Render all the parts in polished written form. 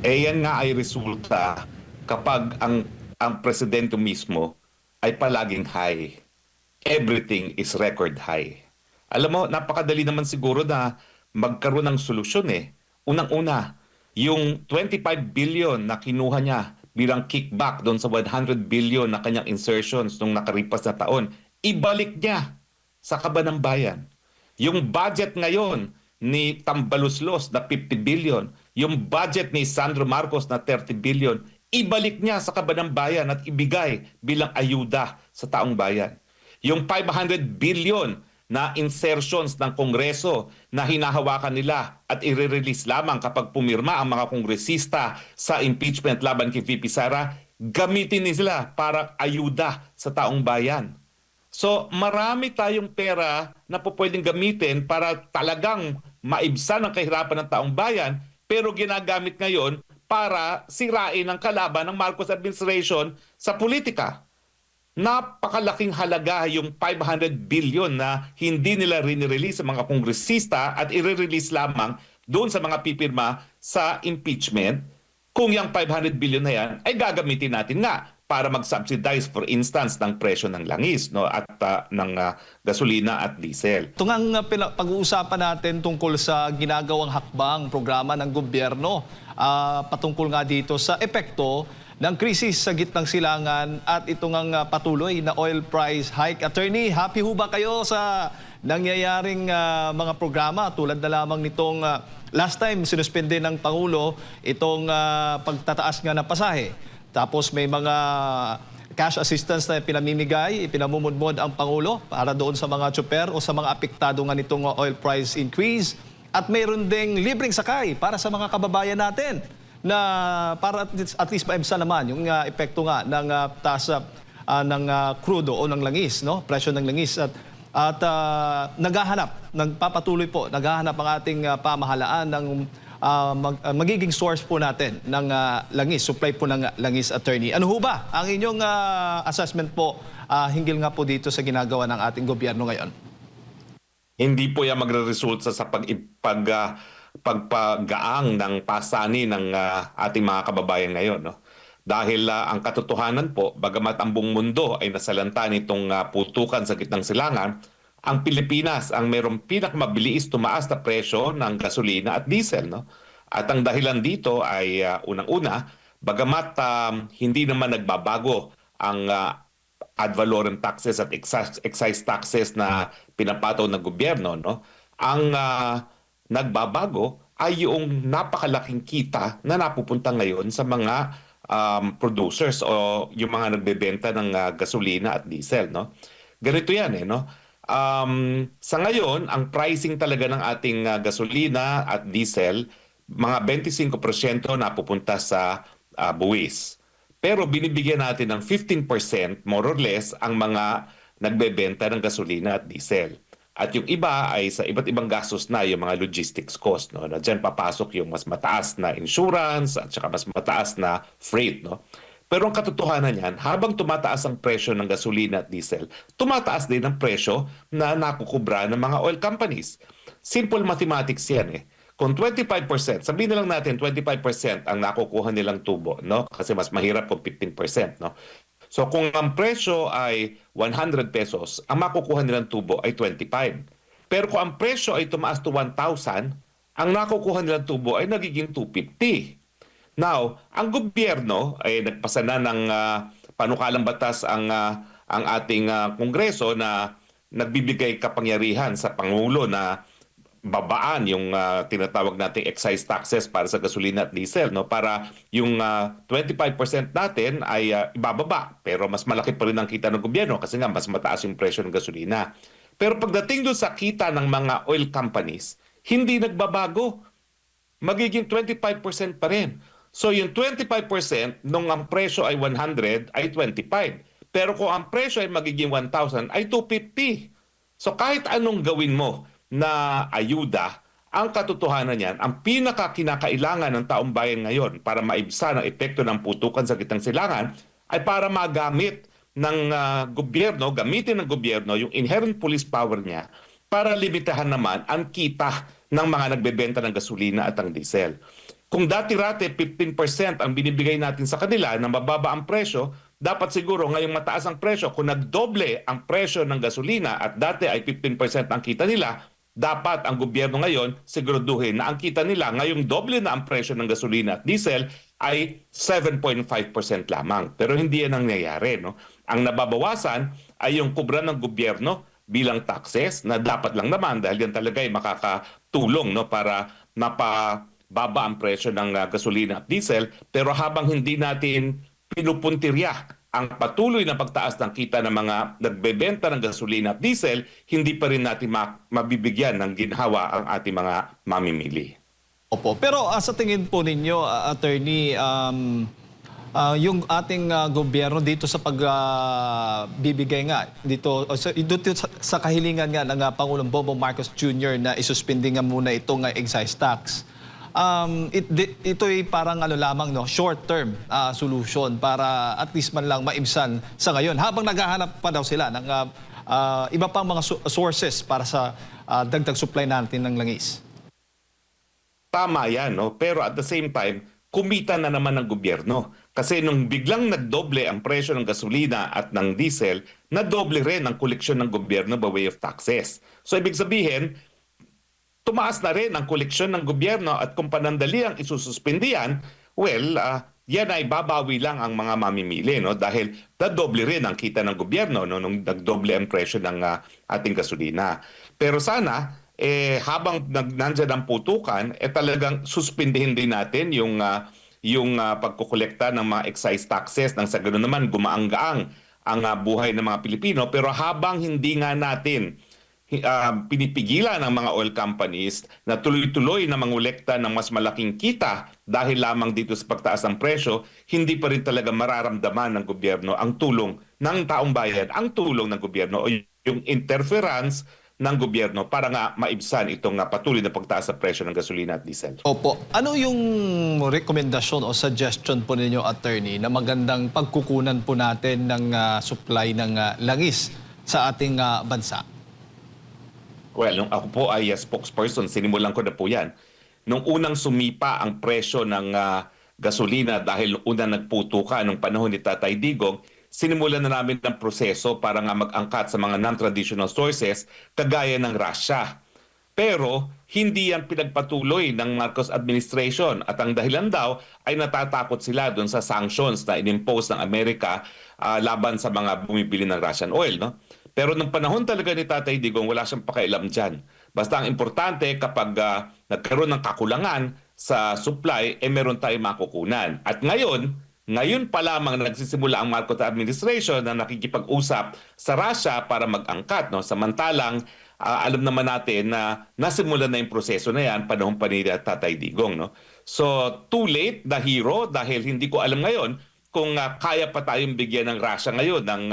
Yan nga ay resulta kapag ang presidente mismo ay palaging high. Everything is record high. Alam mo, napakadali naman siguro na magkaroon ng solusyon eh. Unang-una, yung 25 billion na kinuha niya bilang kickback doon sa 100 billion na kanyang insertions nung nakaripas na taon, ibalik niya sa kaban ng bayan. Yung budget ngayon ni Tambaluslos na 50 billion, yung budget ni Sandro Marcos na 30 billion, ibalik niya sa kaban ng bayan at ibigay bilang ayuda sa taong bayan. Yung 500 billion na insertions ng Kongreso na hinahawakan nila at i-release lamang kapag pumirma ang mga kongresista sa impeachment laban kay VP Sara, gamitin nila para ayuda sa taong bayan. So marami tayong pera na po pwedeng gamitin para talagang maibsan ang kahirapan ng taong bayan, pero ginagamit ngayon para sirain ang kalaban ng Marcos administration sa politika. Napakalaking halaga yung 500 billion na hindi nila rinirelease sa mga kongresista at i-release lamang doon sa mga pipirma sa impeachment. Kung yung 500 billion na yan ay gagamitin natin nga para mag-subsidize for instance ng presyo ng langis, no, at ng gasolina at diesel. Ito nga ang pag-uusapan natin tungkol sa ginagawang hakbang programa ng gobyerno patungkol nga dito sa epekto ng krisis sa gitnang silangan at ito nga patuloy na oil price hike. Attorney, happy ho ba kayo sa nangyayaring mga programa tulad na lamang nitong last time sinuspende ng Pangulo itong pagtataas nga ng pasahe? Tapos may mga cash assistance na pinamimigay, pinamumudmod ang Pangulo para doon sa mga tsuper o sa mga apektado nga nitong oil price increase. At mayroon ding libreng sakay para sa mga kababayan natin na para at least maibsan naman yung epekto nga ng taas ng crudo o ng langis, no? Presyo ng langis at nagpapatuloy po, naghahanap ang ating pamahalaan ng magiging source po natin ng langis, supply po ng langis, attorney. Ano ho ba ang inyong assessment po hinggil nga po dito sa ginagawa ng ating gobyerno ngayon? Hindi po yan magre-result sa pagpagaang ng pasani ng ating mga kababayan ngayon, no? Dahil ang katotohanan po, bagamat ang buong mundo ay nasalanta nitong putukan sa gitnang silangan, ang Pilipinas ang mayroong pinakamabilis tumaas na presyo ng gasolina at diesel, no? At ang dahilan dito ay unang-una, bagamat hindi naman nagbabago ang ad valorem taxes at excise taxes na pinapataw ng gobyerno, no? Ang nagbabago ay yung napakalaking kita na napupunta ngayon sa mga producers o yung mga nagbebenta ng gasolina at diesel, no? Ganito yan eh, no? Sa ngayon, ang pricing talaga ng ating gasolina at diesel, mga 25% napupunta sa buwis. Pero binibigyan natin ng 15% more or less ang mga nagbebenta ng gasolina at diesel. At yung iba ay sa iba't ibang gastos na yung mga logistics cost, no? Na diyan papasok yung mas mataas na insurance at saka mas mataas na freight, no? Pero ang katotohanan niyan, habang tumataas ang presyo ng gasolina at diesel, tumataas din ang presyo na nakukubra ng mga oil companies. Simple mathematics yan eh. Kung 25%, sabihin na lang natin 25% ang nakukuha nilang tubo, no? Kasi mas mahirap kung 15%, no? So kung ang presyo ay 100 pesos, ang makukuha nilang tubo ay 25. Pero kung ang presyo ay tumaas to 1,000, ang nakukuha nilang tubo ay nagiging 250. Now, ang gobyerno ay nagpasa na ng panukalang batas ang ating Kongreso na nagbibigay kapangyarihan sa Pangulo na babaan yung tinatawag nating excise taxes para sa gasolina at diesel, no, para yung 25% natin ay ibababa, pero mas malaki pa rin ang kita ng gobyerno kasi nga mas mataas yung presyo ng gasolina. Pero pagdating doon sa kita ng mga oil companies, hindi nagbabago. Magiging 25% pa rin. So yung 25% nung ang presyo ay 100 ay 25. Pero kung ang presyo ay magiging 1,000 ay 250. So kahit anong gawin mo na ayuda, ang katotohanan niyan, ang pinakakinakailangan ng taong bayan ngayon para maibsan ang epekto ng putukan sa gitnang silangan ay para magamit ng gobyerno, gamitin ng gobyerno yung inherent police power niya para limitahan naman ang kita ng mga nagbebenta ng gasolina at ang diesel. Kung dati-rate 15% ang binibigay natin sa kanila na mababa ang presyo, dapat siguro ngayong mataas ang presyo, kung nagdoble ang presyo ng gasolina at dati ay 15% ang kita nila, dapat ang gobyerno ngayon siguraduhin na ang kita nila ngayong doble na ang presyo ng gasolina at diesel ay 7.5% lamang. Pero hindi yan ang nangyayari. No? Ang nababawasan ay yung kubra ng gobyerno bilang taxes na dapat lang naman dahil yan talaga ay makakatulong no, para mapababa ang presyo ng gasolina at diesel. Pero habang hindi natin pinupuntirya ang patuloy na pagtaas ng kita ng mga nagbebenta ng gasolina at diesel, hindi pa rin natin mabibigyan ng ginhawa ang ating mga mamimili. Opo. Pero sa tingin po ninyo, Attorney, yung ating gobyerno dito sa pagbibigay nga dito sa kahilingan nga ng Pangulong Bongbong Marcos Jr. na isuspindi nga muna itong excise tax. Ito'y parang lamang short term solution para at least man lang maibsan sa ngayon habang naghahanap pa daw sila ng iba pang mga sources para sa dagdag supply natin ng langis. Tama yan, no? Pero at the same time, kumita na naman ng gobyerno. Kasi nung biglang nagdoble ang presyo ng gasolina at ng diesel, nadoble rin ang koleksyon ng gobyerno by way of taxes. So ibig sabihin, tumaas na rin ang koleksyon ng gobyerno at kung panandali ang isususpindi yan, well, yan ay babawi lang ang mga mamimili. No? Dahil nadoble rin ang kita ng gobyerno no? Nung nagdoble ang presyo ng ating gasolina. Pero sana, habang nandyan ang putukan, talagang suspindihin din natin yung pagkukolekta ng mga excise taxes nang sa ganoon naman gumaang-gaang ang buhay ng mga Pilipino. Pero habang hindi nga natin pinipigilan ng mga oil companies na tuloy-tuloy na mangolekta ng mas malaking kita dahil lamang dito sa pagtaas ng presyo, hindi pa rin talaga mararamdaman ng gobyerno ang tulong ng taong bayan, ang tulong ng gobyerno o yung interference ng gobyerno para nga maibsan itong patuloy na pagtaas sa presyo ng gasolina at diesel. Opo. Ano yung rekomendasyon o suggestion po ninyo, Attorney, na magandang pagkukunan po natin ng supply ng langis sa ating bansa? Well, nung ako po ay spokesperson, sinimulan ko na po yan. Nung unang sumipa ang presyo ng gasolina dahil unang nagputukan nung panahon ni Tatay Digong, sinimulan na namin ng proseso para nga mag-angkat sa mga non-traditional sources kagaya ng Russia. Pero hindi yan pinagpatuloy ng Marcos administration at ang dahilan daw ay natatakot sila doon sa sanctions na inimpose ng Amerika laban sa mga bumibili ng Russian oil. No? Pero nung panahon talaga ni Tatay Digong, wala siyang pakialam dyan. Basta ang importante kapag nagkaroon ng kakulangan sa supply, meron tayong makukunan. At ngayon pa lamang nagsisimula ang Marcos administration na nakikipag-usap sa Russia para mag-angkat. No? Samantalang, alam naman natin na nasimula na yung proseso na yan panahon pa ni Tatay Digong. No? So, too late, the hero, dahil hindi ko alam ngayon kung kaya pa tayong bigyan ng Russia ngayon ng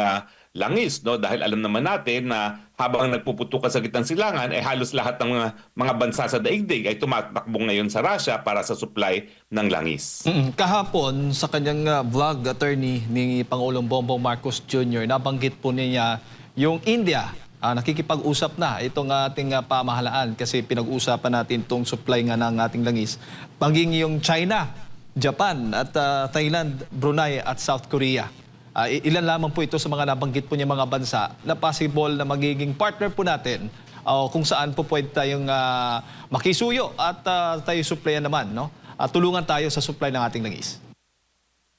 langis, no? Dahil alam naman natin na habang nagpuputukan sa gitnang silangan, halos lahat ng mga bansa sa daigdig ay tumatakbo ngayon sa Russia para sa supply ng langis. Kahapon, sa kanyang vlog, Attorney, ni Pangulong Bongbong Marcos Jr., nabanggit po niya yung India. Nakikipag-usap na itong ating pamahalaan kasi pinag-usapan natin itong supply nga ng ating langis. Maging yung China, Japan at Thailand, Brunei at South Korea. Ilan lamang po ito sa mga nabanggit po niya mga bansa na possible na magiging partner po natin kung saan po pwede tayong makisuyo at tayo supplyan naman. No? Tulungan tayo sa supply ng ating langis.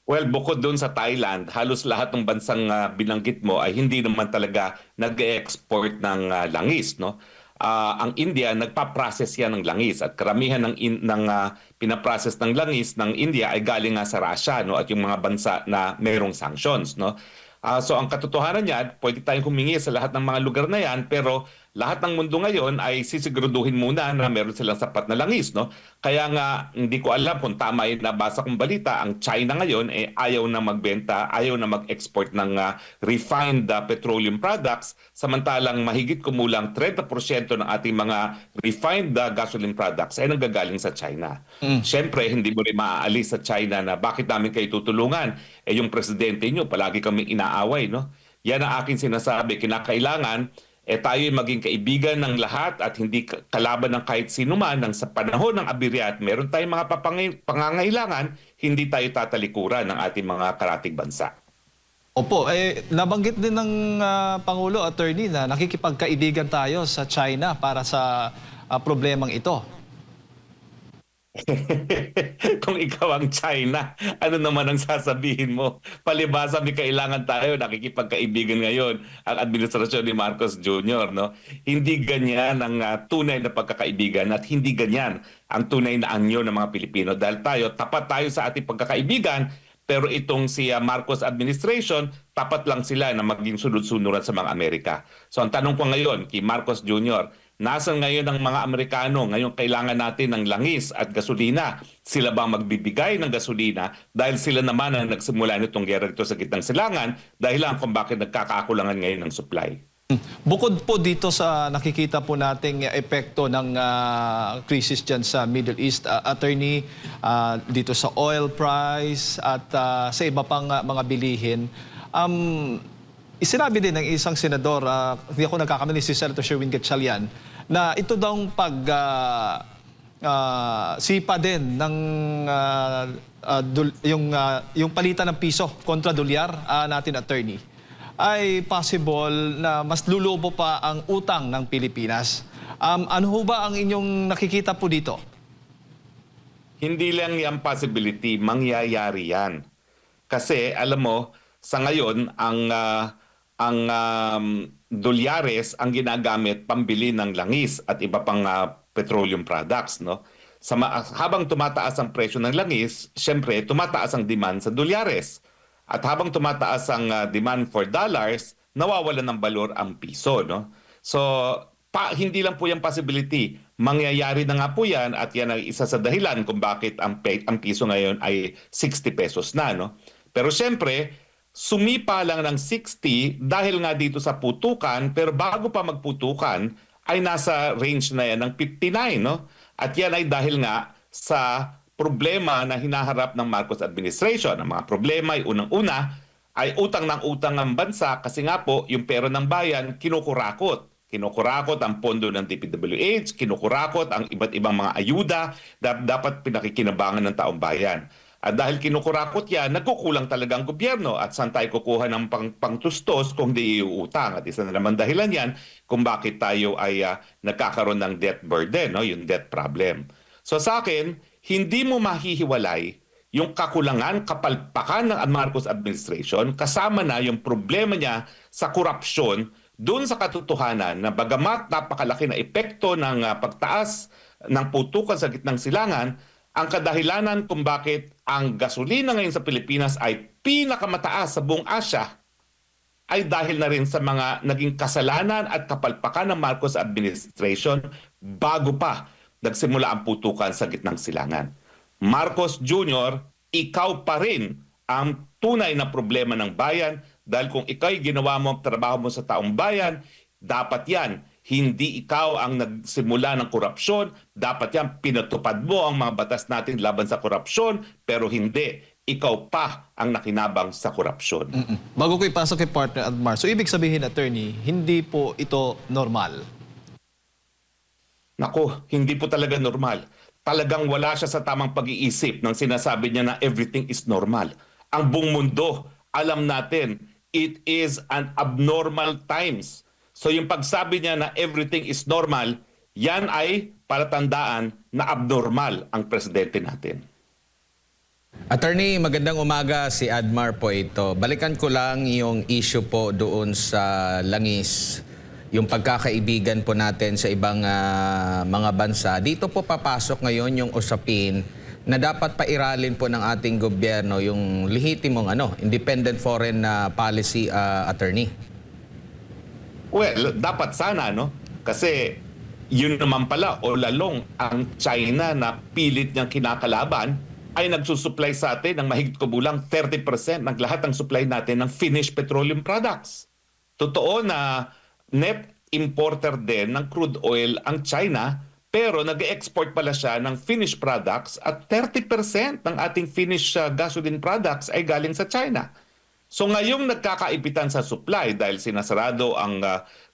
Well, bukod doon sa Thailand, halos lahat ng bansang binanggit mo ay hindi naman talaga nag-export ng langis. No? Ang India, nagpa-process yan ng langis at karamihan ng pinaprocess ng langis ng India ay galing nga sa Russia no? At yung mga bansa na mayroong sanctions. No? So ang katotohanan niyan, pwede tayong humingi sa lahat ng mga lugar na yan pero lahat ng mundo ngayon ay sisiguraduhin muna na meron silang sapat na langis. No? Kaya nga hindi ko alam kung tama yung nabasa kong balita, ang China ngayon ayaw na magbenta, ayaw na mag-export ng refined petroleum products samantalang mahigit kumulang 30% ng ating mga refined gasoline products ay nanggagaling sa China. Siyempre, hindi mo rin maaalis sa China na bakit namin kayo tutulungan. Yung presidente nyo, palagi kaming inaaway. No? Yan ang aking sinasabi, kinakailangan tayo maging kaibigan ng lahat at hindi kalaban ng kahit sino man nang sa panahon ng abirya at meron tayong mga pangangailangan, hindi tayo tatalikuran ng ating mga karatig bansa. Opo, nabanggit din ng Pangulo, Attorney, na nakikipagkaibigan tayo sa China para sa problemang ito. Kung ikaw ang China, ano naman ang sasabihin mo? Palibhasa may kailangan tayo, nakikipagkaibigan ngayon ang administrasyon ni Marcos Jr., no? Hindi ganyan ang tunay na pagkakaibigan at hindi ganyan ang tunay na anyo ng mga Pilipino. Dahil tapat tayo sa ating pagkakaibigan, pero itong si Marcos administration, tapat lang sila na maging sunod-sunuran sa mga Amerika. So ang tanong ko ngayon kay Marcos Jr., nasaan ngayon ang mga Amerikano? Ngayon kailangan natin ng langis at gasolina. Sila ba magbibigay ng gasolina? Dahil sila naman ang nagsimula nitong gera dito sa gitnang silangan, dahilan kung bakit nagkakakulangan ngayon ng supply. Bukod po dito sa nakikita po nating epekto ng crisis dyan sa Middle East, Attorney, dito sa oil price at sa iba pang mga bilihin, isinabi din ng isang senador, hindi ako nagkakamali, si Senator Sherwin Gatchalian, na ito daw sipa din ng yung palitan ng piso kontra dolyar natin, Attorney, ay possible na mas lulubo pa ang utang ng Pilipinas. Ano ho ba ang inyong nakikita po dito? Hindi lang yan possibility, mangyayari yan. Kasi alam mo, sa ngayon, ang dolyares ang ginagamit pambili ng langis at iba pang petroleum products, no? Habang tumataas ang presyo ng langis, syempre tumataas ang demand sa dolyares. At habang tumataas ang demand for dollars, nawawalan ng balor ang piso, no? So, hindi lang po yung possibility. Mangyayari na nga po yan at yan ay isa sa dahilan kung bakit ang piso ngayon ay 60 pesos na, no? Pero syempre, sumipa lang ng 60 dahil nga dito sa putukan, pero bago pa magputukan ay nasa range na yan ng 59, no? At yan ay dahil nga sa problema na hinaharap ng Marcos administration. Ang mga problema ay unang-una ay utang ng utang ng bansa kasi nga po yung pera ng bayan kinukurakot. Kinukurakot ang pondo ng DPWH, kinukurakot ang iba't ibang mga ayuda na dapat pinakikinabangan ng taong bayan. At dahil kinukurakot yan, nagkukulang talaga ang gobyerno at saan tayo kukuha ng pangtustos kung di iuutang. At isa na naman dahilan yan kung bakit tayo ay nagkakaroon ng debt burden, no? Yung debt problem. So sa akin, hindi mo mahihiwalay yung kakulangan, kapalpakan ng Marcos administration kasama na yung problema niya sa korupsyon doon sa katotohanan na bagamat napakalaki na epekto ng pagtaas ng putukan sa gitnang silangan, ang kadahilanan kung bakit ang gasolina ngayon sa Pilipinas ay pinakamataas sa buong Asia ay dahil na rin sa mga naging kasalanan at kapalpakan ng Marcos administration bago pa nagsimula ang putukan sa gitnang silangan. Marcos Jr., ikaw pa rin ang tunay na problema ng bayan dahil kung ikaw'y ginawa mo ang trabaho mo sa taong bayan, dapat yan. Hindi ikaw ang nagsimula ng korupsyon, dapat yan pinatupad mo ang mga batas natin laban sa korupsyon, pero hindi. Ikaw pa ang nakinabang sa korupsyon. Bago ko ipasok kay partner Admar, so ibig sabihin, Attorney, hindi po ito normal? Nako, hindi po talaga normal. Talagang wala siya sa tamang pag-iisip nang sinasabi niya na everything is normal. Ang buong mundo, alam natin, it is an abnormal times. So yung pagsabi niya na everything is normal, yan ay palatandaan na abnormal ang presidente natin. Attorney, magandang umaga, si Admar po ito. Balikan ko lang yung issue po doon sa langis, yung pagkakaibigan po natin sa ibang mga bansa. Dito po papasok ngayon yung usapin na dapat pairalin po ng ating gobyerno yung lehitimong independent foreign policy, Attorney. Well, dapat sana, no? Kasi yun naman pala, o lalong ang China na pilit niyang kinakalaban ay nagsusupply sa atin ng mahigit kubulang 30% ng lahat ng supply natin ng finished petroleum products. Totoo na net importer din ng crude oil ang China, pero nag-export pala siya ng finished products at 30% ng ating finished gasoline products ay galing sa China. So ngayong nagkakaipitan sa supply dahil sinasarado ang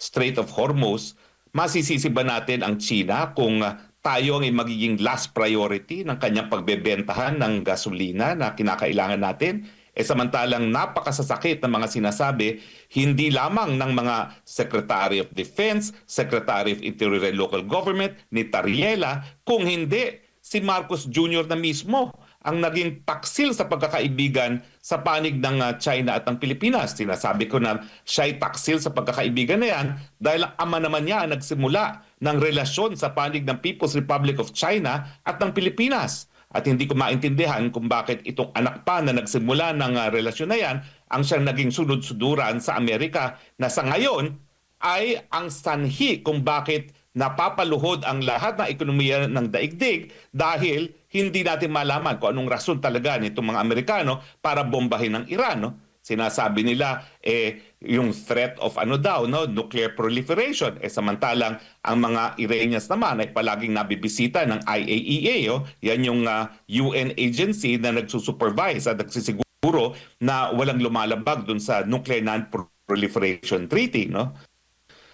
Strait of Hormuz, masisisi ba natin ang China kung tayo ang magiging last priority ng kanyang pagbebentahan ng gasolina na kinakailangan natin? Samantalang napakasasakit ng mga sinasabi, hindi lamang ng mga Secretary of Defense, Secretary of Interior and Local Government, ni Tariela, kung hindi si Marcos Jr. na mismo ang naging taksil sa pagkakaibigan sa panig ng China at ng Pilipinas. Sinasabi ko na siya'y taksil sa pagkakaibigan na yan dahil ang ama naman niya ang nagsimula ng relasyon sa panig ng People's Republic of China at ng Pilipinas. At hindi ko maintindihan kung bakit itong anak pa na nagsimula ng relasyon na yan ang siyang naging sunod-suduran sa Amerika na sa ngayon ay ang sanhi kung bakit napapaluhod ang lahat ng ekonomiya ng daigdig dahil hindi natin malaman kung anong rason talaga nitong mga Amerikano para bombahin ang Iran. No? Sinasabi nila yung threat of nuclear proliferation. Samantalang ang mga Iranians naman ay palaging nabibisita ng IAEA. Yan yung UN agency na nagsusupervise at nagsisiguro na walang lumalabag dun sa Nuclear Non-Proliferation Treaty. No?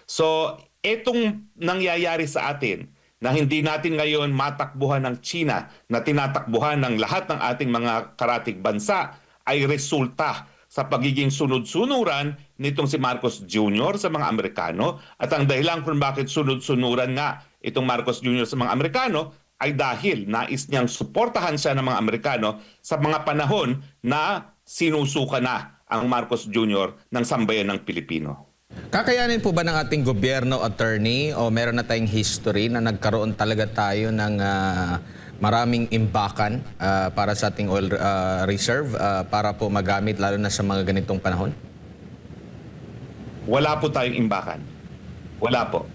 So, etong nangyayari sa atin na hindi natin ngayon matakbuhan ng China na tinatakbuhan ng lahat ng ating mga karatig bansa ay resulta sa pagiging sunod-sunuran nitong si Marcos Jr. sa mga Amerikano. At ang dahilan kung bakit sunod-sunuran nga itong Marcos Jr. sa mga Amerikano ay dahil nais niyang suportahan siya ng mga Amerikano sa mga panahon na sinusuka na ang Marcos Jr. ng sambayan ng Pilipino. Kakayanin po ba ng ating gobyerno, attorney, o meron na tayong history na nagkaroon talaga tayo ng maraming imbakan para sa ating oil reserve para po magamit lalo na sa mga ganitong panahon? Wala po tayong imbakan. Wala po.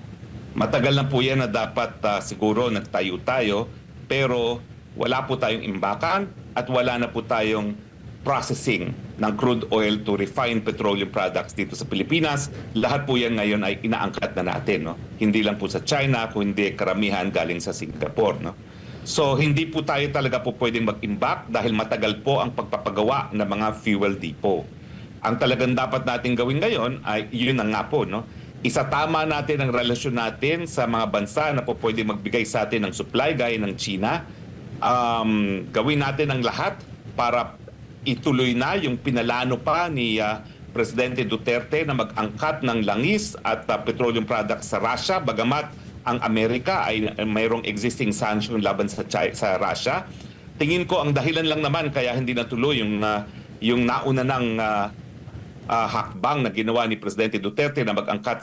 Matagal na po yan na dapat siguro nagtayo tayo, pero wala po tayong imbakan at wala na po tayong processing ng crude oil to refined petroleum products dito sa Pilipinas. Lahat po yan ngayon ay inaangkat na natin. No? Hindi lang po sa China, kundi karamihan galing sa Singapore. No? So hindi po tayo talaga po pwedeng mag-imbak dahil matagal po ang pagpapagawa ng mga fuel depot. Ang talagang dapat natin gawin ngayon ay yun na nga po. No? Isatama natin ang relasyon natin sa mga bansa na po pwedeng magbigay sa atin ng supply gaya ng China. Gawin natin ang lahat para ituloy na yung pinalano pa ni Presidente Duterte na mag-angkat ng langis at petroleum products sa Russia, bagamat ang Amerika ay mayroong existing sanction laban sa Russia. Tingin ko ang dahilan lang naman kaya hindi natuloy yung nauna ng hakbang na ginawa ni Presidente Duterte na mag-angkat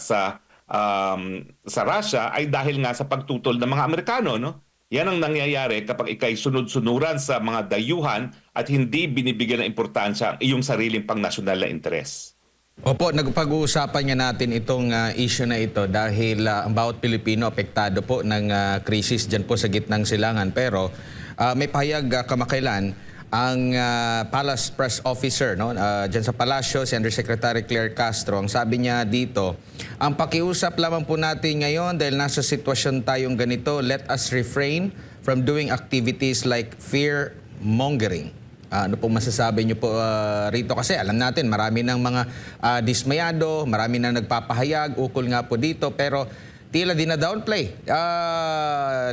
sa Russia ay dahil nga sa pagtutol ng mga Amerikano, no? Yan ang nangyayari kapag ikay sunod-sunuran sa mga dayuhan at hindi binibigyan ng importansya ang iyong sariling pang-nasyonal na interes. Opo, nagpag-uusapan nga natin itong issue na ito dahil ang bawat Pilipino apektado po ng krisis dyan po sa gitnang silangan. Pero may pahayag kamakailan ang Palace Press Officer dyan sa Palasyo, si Undersecretary Claire Castro. Ang sabi niya dito, ang pakiusap lamang po natin ngayon dahil nasa sitwasyon tayong ganito, let us refrain from doing activities like fear-mongering. Ano po masasabi niyo po rito? Kasi alam natin, marami ng mga dismayado, marami na nagpapahayag, ukol nga po dito, pero tila din na downplay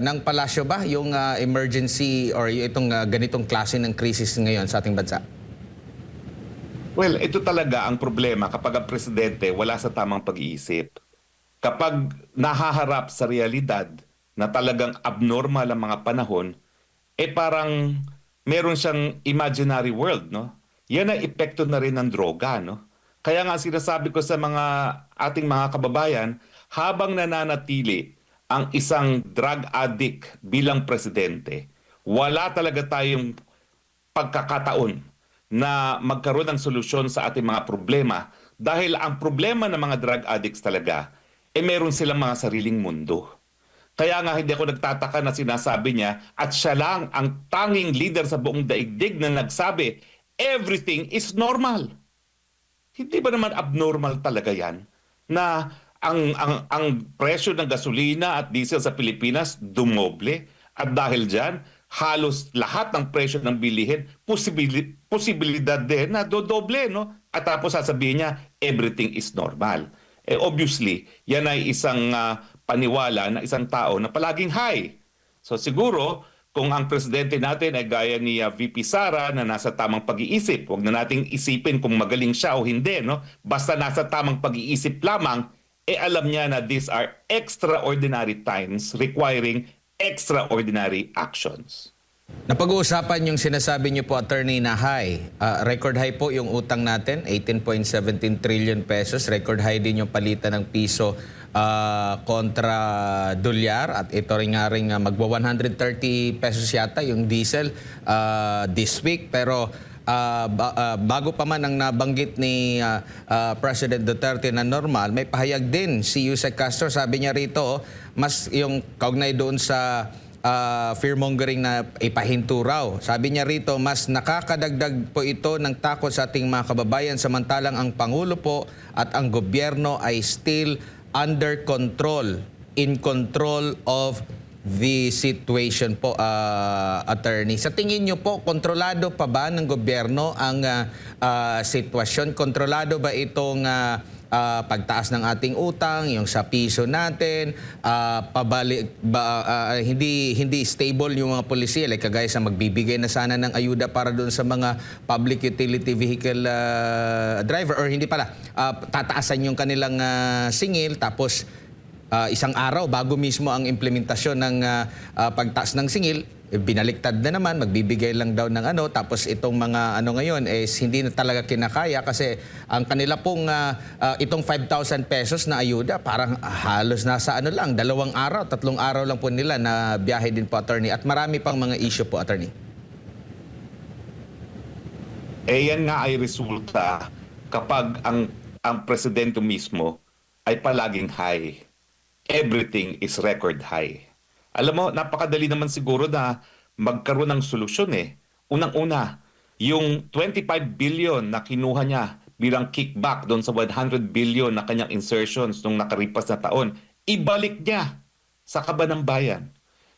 ng palasyo ba yung emergency or itong ganitong klase ng krisis ngayon sa ating bansa? Well, ito talaga ang problema kapag ang presidente wala sa tamang pag-iisip. Kapag nahaharap sa realidad na talagang abnormal ang mga panahon, parang meron siyang imaginary world, no? Yan ay epekto na rin ng droga, no? Kaya nga sinasabi ko sa ating mga kababayan, habang nananatili ang isang drug addict bilang presidente, wala talaga tayong pagkakataon na magkaroon ng solusyon sa ating mga problema dahil ang problema ng mga drug addicts talaga, meron silang mga sariling mundo. Kaya nga hindi ako nagtataka na sinasabi niya at siya lang ang tanging leader sa buong daigdig na nagsabi, everything is normal. Hindi ba naman abnormal talaga yan na ang presyo ng gasolina at diesel sa Pilipinas dumoble at dahil dyan halos lahat ng presyo ng bilihin, posibilidad din na dodoble, no? At tapos sasabihin niya, everything is normal. Obviously, yan ay isang paniwala na isang tao na palaging high. So siguro, kung ang presidente natin ay gaya ni VP Sara na nasa tamang pag-iisip, huwag na nating isipin kung magaling siya o hindi, no? Basta nasa tamang pag-iisip lamang, alam niya na these are extraordinary times requiring extraordinary actions. Napag-uusapan yung sinasabi niyo po, Attorney, na high. Record high po yung utang natin, 18.17 trillion pesos. Record high din yung palitan ng piso kontra dolyar. At ito rin nga rin magwa 130 pesos yata yung diesel this week. Pero bago pa man ang nabanggit ni President Duterte na normal, may pahayag din si Yusek Castro. Sabi niya rito, mas yung kaugnay doon sa fearmongering na ipahinto raw. Sabi niya rito, mas nakakadagdag po ito ng takot sa ating mga kababayan samantalang ang Pangulo po at ang gobyerno ay still under control, in control of the situation po, Attorney. Sa tingin niyo po, kontrolado pa ba ng gobyerno ang sitwasyon? Kontrolado ba itong pagtaas ng ating utang, yung sa piso natin, hindi stable yung mga polisiya, like kagaya sa magbibigay na sana ng ayuda para doon sa mga public utility vehicle driver, or hindi pala, tataasan yung kanilang singil, tapos isang araw bago mismo ang implementasyon ng pagtaas ng singil, binaliktad na naman, magbibigay lang daw ng tapos itong mga ngayon hindi na talaga kinakaya kasi ang kanila pong itong 5,000 pesos na ayuda parang halos nasa 2 araw, 3 araw lang po nila na biyahe din po, Attorney, at marami pang mga issue po, Attorney. Yan nga ay resulta kapag ang presidente mismo ay palaging high. Everything is record high. Alam mo, napakadali naman siguro na magkaroon ng solusyon Unang-una, yung 25 billion na kinuha niya bilang kickback doon sa 100 billion na kanyang insertions nung nakaripas na taon, ibalik niya sa kaban ng bayan.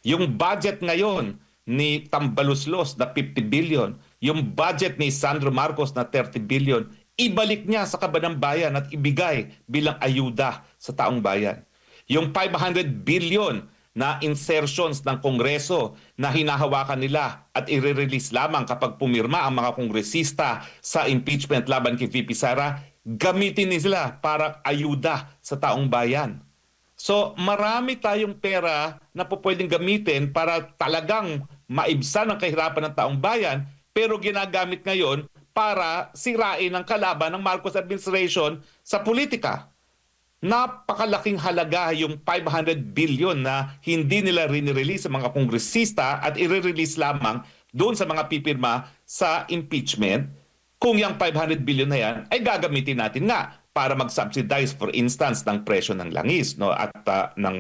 Yung budget ngayon ni Tambaluslos na 50 billion, yung budget ni Sandro Marcos na 30 billion, ibalik niya sa kaban ng bayan at ibigay bilang ayuda sa taong bayan. Yung 500 billion na insertions ng Kongreso na hinahawakan nila at i-release lamang kapag pumirma ang mga kongresista sa impeachment laban kay VP Sara, gamitin nila para ayuda sa taong bayan. So marami tayong pera na pwedeng gamitin para talagang maibsan ang kahirapan ng taong bayan, pero ginagamit ngayon para sirain ang kalaban ng Marcos administration sa politika. Napakalaking halaga yung 500 billion na hindi nila rinirelease sa mga kongresista at i-release lamang doon sa mga pipirma sa impeachment. Kung yung 500 billion na yan ay gagamitin natin nga para mag-subsidize, for instance, ng presyo ng langis, no, at ng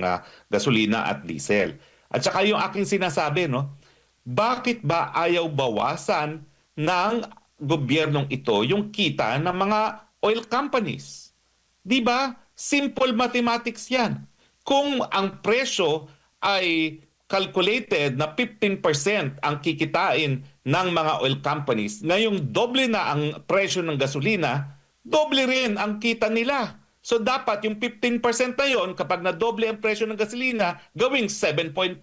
gasolina at diesel. At saka yung aking sinasabi, no, bakit ba ayaw bawasan ng gobyernong ito yung kita ng mga oil companies? Di ba? Simple mathematics yan. Kung ang presyo ay calculated na 15% ang kikitain ng mga oil companies, ngayong doble na ang presyo ng gasolina, doble rin ang kita nila. So dapat yung 15% na yon, kapag nadoble ang presyo ng gasolina, gawing 7.5%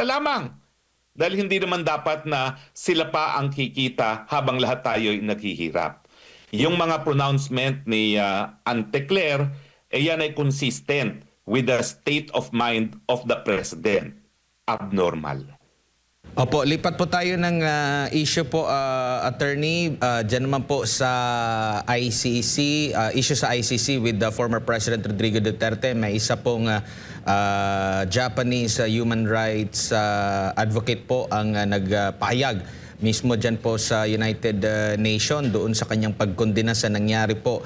na lamang. Dahil hindi naman dapat na sila pa ang kikita habang lahat tayo ay naghihirap. Yung mga pronouncement ni Ante Claire, yan ay consistent with the state of mind of the President. Abnormal. Opo, lipat po tayo ng issue po, Attorney. Diyan naman po sa ICC, issue sa ICC with the former President Rodrigo Duterte. May isa pong Japanese human rights advocate po ang nagpahayag mismo dyan po sa United Nations doon sa kanyang pagkondena sa nangyari po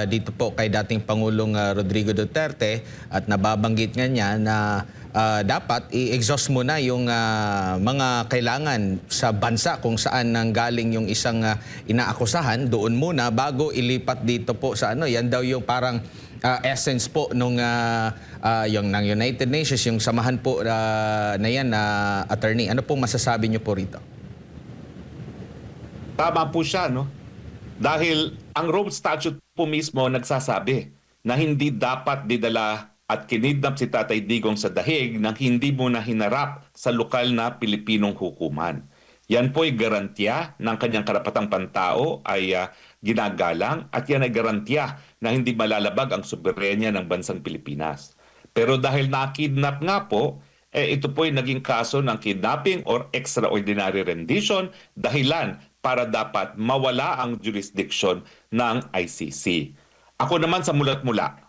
dito po kay dating Pangulong Rodrigo Duterte, at nababanggit nga niya na dapat i-exhaust muna yung mga kailangan sa bansa kung saan nanggaling yung isang inaakusahan doon muna bago ilipat dito po sa yan daw yung parang essence po nung yung ng United Nations, yung samahan po na yan na attorney. Ano pong masasabi niyo po rito? Tama po siya, no? Dahil ang Rome Statute po mismo nagsasabi na hindi dapat didala at kinidnap si Tatay Digong sa dahig nang hindi mo na hinarap sa lokal na Pilipinong hukuman. Yan po ay garantiya ng kanyang karapatang pantao ay ginagalang at yan ay garantiya na hindi malalabag ang soberenya ng bansang Pilipinas. Pero dahil nakidnap nga po, ito po ay naging kaso ng kidnapping or extraordinary rendition dahilan para dapat mawala ang jurisdiction ng ICC. Ako naman sa mulat-mula,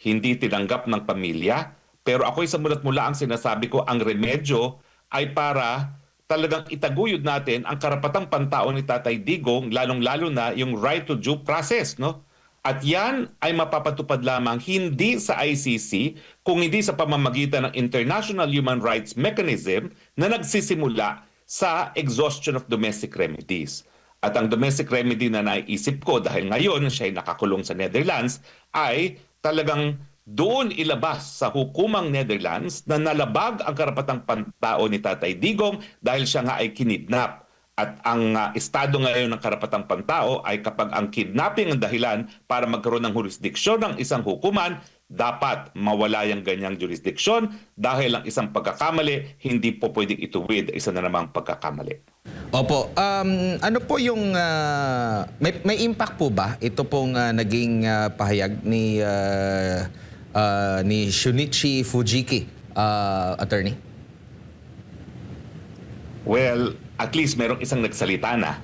hindi tinanggap ng pamilya, pero ako'y sa mulat-mula ang sinasabi ko, ang remedyo ay para talagang itaguyod natin ang karapatang pantao ni Tatay Digong, lalong-lalo na yung right to due process, no? At yan ay mapapatupad lamang hindi sa ICC, kung hindi sa pamamagitan ng International Human Rights Mechanism na nagsisimula sa exhaustion of domestic remedies. At ang domestic remedy na naiisip ko dahil ngayon siya ay nakakulong sa Netherlands ay talagang doon ilabas sa hukumang Netherlands na nalabag ang karapatang pantao ni Tatay Digong dahil siya nga ay kinidnap. At ang estado ngayon ng karapatang pantao ay kapag ang kidnapping ang dahilan para magkaroon ng jurisdiksyon ng isang hukuman, dapat mawala yung ganyang jurisdiksyon dahil ang isang pagkakamali hindi po pwedeng ituwid isa na namang pagkakamali. Opo, ano po yung may impact po ba ito pong naging pahayag ni Shunichi Fujiki, attorney? Well, at least merong isang nagsalita na.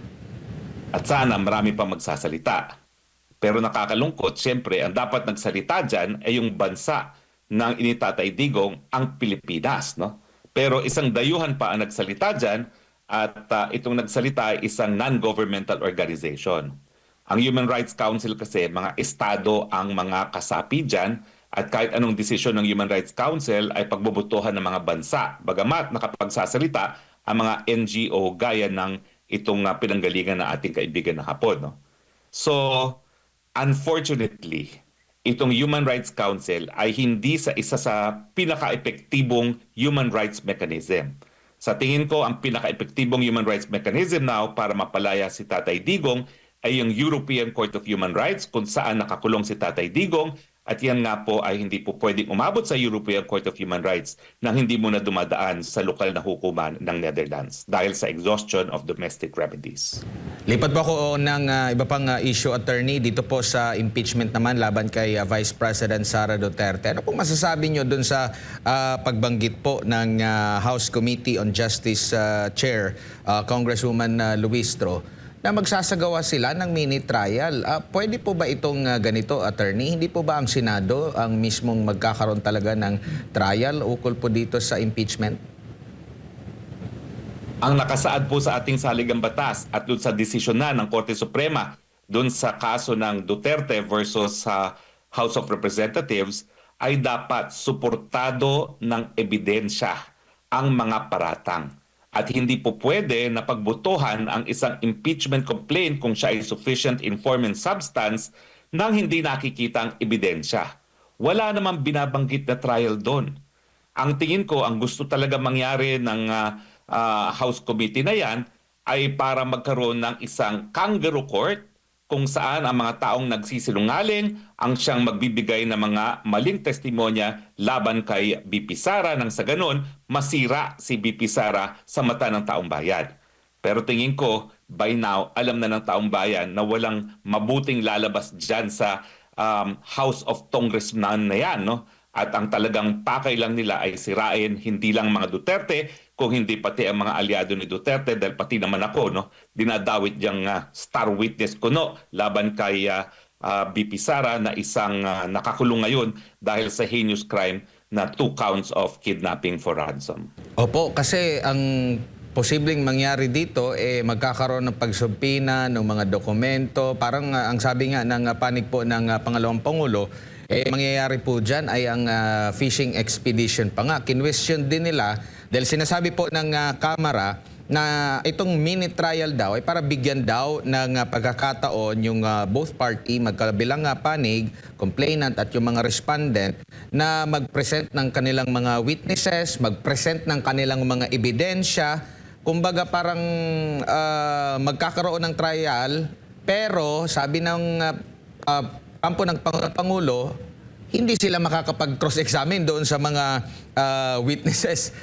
At sana marami pa magsasalita. Pero nakakalungkot, siyempre, ang dapat nagsalita dyan ay yung bansa ng initatay Digong, ang Pilipinas. No? Pero isang dayuhan pa ang nagsalita dyan at itong nagsalita ay isang non-governmental organization. Ang Human Rights Council kasi, mga estado ang mga kasapi dyan at kahit anong desisyon ng Human Rights Council ay pagbubutuhan ng mga bansa. Bagamat nakapagsasalita ang mga NGO gaya ng itong pinanggalingan ng ating kaibigan na Hapon. No? So, unfortunately, itong Human Rights Council ay hindi sa isa sa pinaka-epektibong human rights mechanism. Sa tingin ko, ang pinaka-epektibong human rights mechanism now para mapalaya si Tatay Digong ay yung European Court of Human Rights kung saan nakakulong si Tatay Digong. At yan nga po ay hindi po pwedeng umabot sa European Court of Human Rights nang hindi mo na dumadaan sa lokal na hukuman ng Netherlands dahil sa exhaustion of domestic remedies. Lipat po ako ng iba pang issue, attorney, dito po sa impeachment naman laban kay Vice President Sara Duterte. Ano pong masasabi nyo dun sa pagbanggit po ng House Committee on Justice Chair, Congresswoman Luistro, na magsasagawa sila ng mini trial? Pwede po ba itong ganito, attorney? Hindi po ba ang Senado ang mismong magkakaroon talaga ng trial ukol po dito sa impeachment? Ang nakasaad po sa ating saligang batas at doon sa desisyon na ng Korte Suprema doon sa kaso ng Duterte versus House of Representatives ay dapat suportado ng ebidensya ang mga paratang. At hindi po pwede na pagbutuhan ang isang impeachment complaint kung siya ay sufficient informant substance nang hindi nakikita ang ebidensya. Wala namang binabanggit na trial doon. Ang tingin ko, ang gusto talaga mangyari ng House Committee na yan ay para magkaroon ng isang kangaroo court kung saan ang mga taong nagsisinungaling ang siyang magbibigay ng mga maling testimonya laban kay BP Sara nang sa ganon masira si BP Sara sa mata ng taong bayan. Pero tingin ko, by now, alam na ng taong bayan na walang mabuting lalabas dyan sa House of Congressman na yan. No? At ang talagang pakay lang nila ay sirain hindi lang mga Duterte, kung hindi pati ang mga aliado ni Duterte, dahil pati naman ako, no, dinadawit diyang star witness ko no, laban kay BP Sara na isang nakakulong ngayon dahil sa heinous crime na 2 counts of kidnapping for ransom. Opo, kasi ang posibleng mangyari dito, magkakaroon ng pagsubpina ng mga dokumento. Parang ang sabi nga ng panig po ng Pangalawang Pangulo, mangyayari po dyan ay ang fishing expedition pa nga. Kinwestiyon din nila dahil sinasabi po ng Kamara na itong mini trial daw ay para bigyan daw ng pagkakataon yung both party, magkabilang panig, complainant at yung mga respondent na mag-present ng kanilang mga witnesses, mag-present ng kanilang mga ebidensya. Kumbaga parang magkakaroon ng trial, pero sabi ng kampo ng Pangulo, hindi sila makakapag-cross-examine doon sa mga witnesses.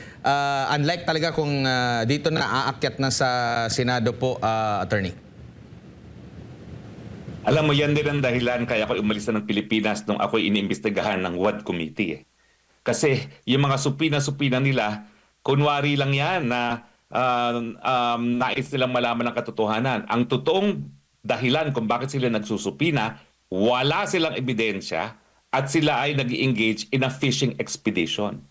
Unlike talaga kung dito na aakyat na sa Senado po, Attorney. Alam mo, yan din ang dahilan kaya ako umalis na ng Pilipinas nung ako'y iniimbestigahan ng WAD Committee. Kasi yung mga supina-supina nila, kunwari lang yan na nais nilang malaman ng katotohanan. Ang totoong dahilan kung bakit sila nagsusupina, wala silang ebidensya at sila ay nag-engage in a fishing expedition.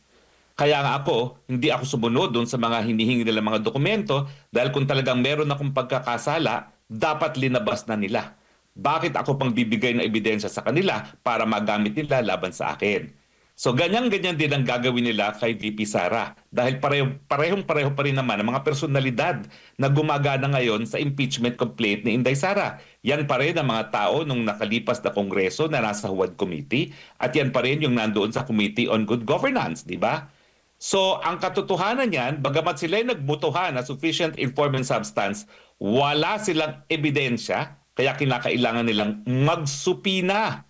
Kaya nga ako, hindi ako sumunod doon sa mga hinihingi nila mga dokumento dahil kung talagang meron akong pagkakasala, dapat linabas na nila. Bakit ako pang bibigay ng ebidensya sa kanila para magamit nila laban sa akin? So ganyan-ganyan din ang gagawin nila kay VP Sara dahil parehong-pareho pa rin naman ang mga personalidad na gumagana ngayon sa impeachment complaint ni Inday Sara. Yan pa rin ang mga tao nung nakalipas na Kongreso na nasa WAD Committee at yan pa rin yung nandoon sa Committee on Good Governance, di ba? So ang katotohanan niyan, bagamat sila ay nagbutuhan na sufficient informant substance, wala silang ebidensya kaya kinakailangan nilang magsupina.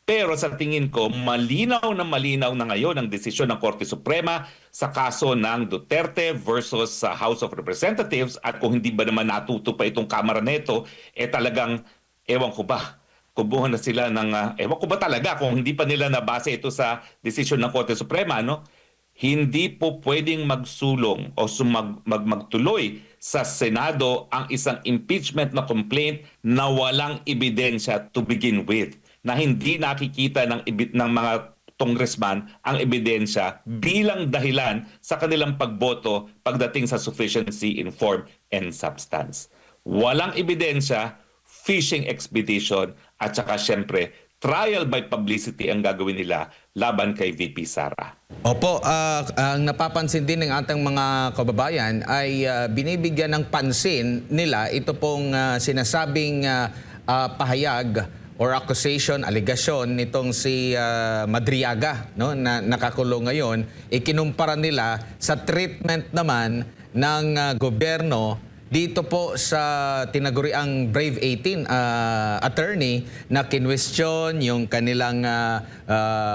Pero sa tingin ko, malinaw na ngayon ang desisyon ng Korte Suprema sa kaso ng Duterte versus sa House of Representatives at kung hindi ba naman natuto pa itong Kamara neto, talagang, ewan ko ba, kubuhan na sila ng, ewan ko ba talaga kung hindi pa nila nabase ito sa desisyon ng Korte Suprema, no? Hindi po pwedeng magsulong o magtuloy sa Senado ang isang impeachment na complaint na walang ebidensya to begin with, na hindi nakikita ng mga congressman ang ebidensya bilang dahilan sa kanilang pagboto pagdating sa sufficiency in form and substance. Walang ebidensya, fishing expedition, at saka syempre, trial by publicity ang gagawin nila laban kay VP Sara. Opo, ang napapansin din ng ating mga kababayan ay binibigyan ng pansin nila ito pong sinasabing pahayag or accusation, allegation nitong si Madriaga, no, na nakakulong ngayon, ikinumpara nila sa treatment naman ng gobyerno dito po sa tinaguriang Brave 18 attorney na kinwestiyon yung kanilang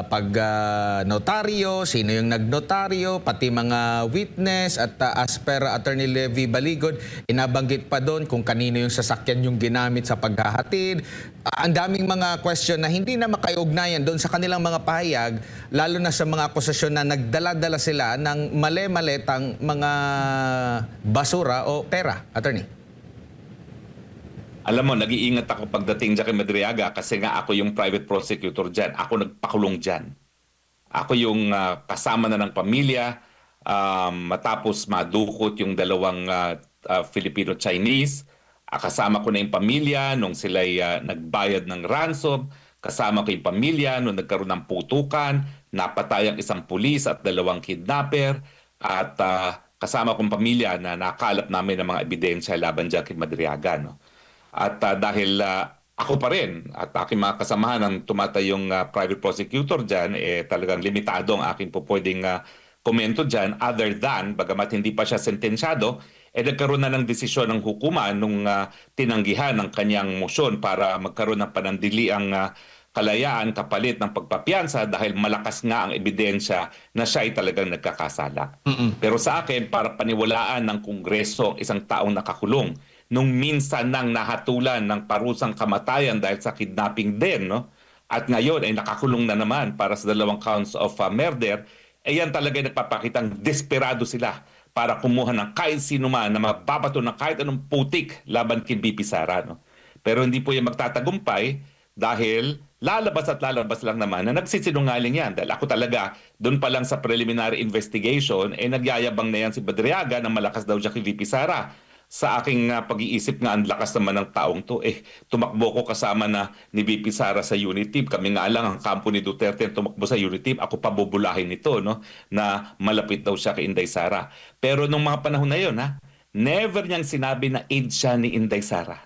pag-notaryo, sino yung nagnotaryo, pati mga witness at as per Attorney Levy Baligod, inabanggit pa doon kung kanino yung sasakyan yung ginamit sa paghahatid. Ang daming mga question na hindi na makaiugnayan doon sa kanilang mga pahayag, lalo na sa mga akusasyon na nagdala-dala sila ng mali-maletang mga basura o pera. Attorney. Alam mo, nag-iingat ako pagdating dyan kay Madriaga kasi nga ako yung private prosecutor dyan. Ako nagpakulong dyan. Ako yung kasama na ng pamilya matapos madukot yung dalawang Filipino-Chinese. Kasama ko na yung pamilya nung sila'y nagbayad ng ransom. Kasama ko yung pamilya nung nagkaroon ng putukan, napatay ang isang pulis at dalawang kidnapper. At kasama kong pamilya na nakalap namin ng mga ebidensya laban dyan kay Madriaga. No? At dahil ako pa rin at aking mga kasamahan ng tumatayong private prosecutor dyan, talagang limitado ang aking po pwedeng komento dyan other than, bagamat hindi pa siya sentensyado, nagkaroon na ng desisyon ng hukuman nung tinanggihan ng kanyang motion para magkaroon ng panandiliang kalayaan kapalit ng pagpapiyansa dahil malakas nga ang ebidensya na siya ay talagang nagkakasala. Pero sa akin, para paniwalaan ng Kongreso isang taong nakakulong nung minsan nang nahatulan ng parusang kamatayan dahil sa kidnapping din, no? At ngayon ay nakakulong na naman para sa dalawang counts of murder, yan talaga ay nagpapakitang desperado sila para kumuha ng kahit sino man na mababato ng kahit anong putik laban kay VP Sara. No? Pero hindi po yan magtatagumpay dahil lalabas at lalabas lang naman na nagsisinungaling yan. Dahil ako talaga, doon pa lang sa preliminary investigation, nagyayabang na yan si Badriaga na malakas daw siya kay VP Sara. Sa aking pag-iisip nga, ang lakas naman ng taong to. Tumakbo ko kasama na ni VP Sara sa unit team. Kami nga lang, ang kampo ni Duterte tumakbo sa unit team. Ako pa bubulahin nito, no? Na malapit daw siya kay Inday Sara. Pero nung mga panahon na yun, never niyang sinabi na aide siya ni Inday Sara.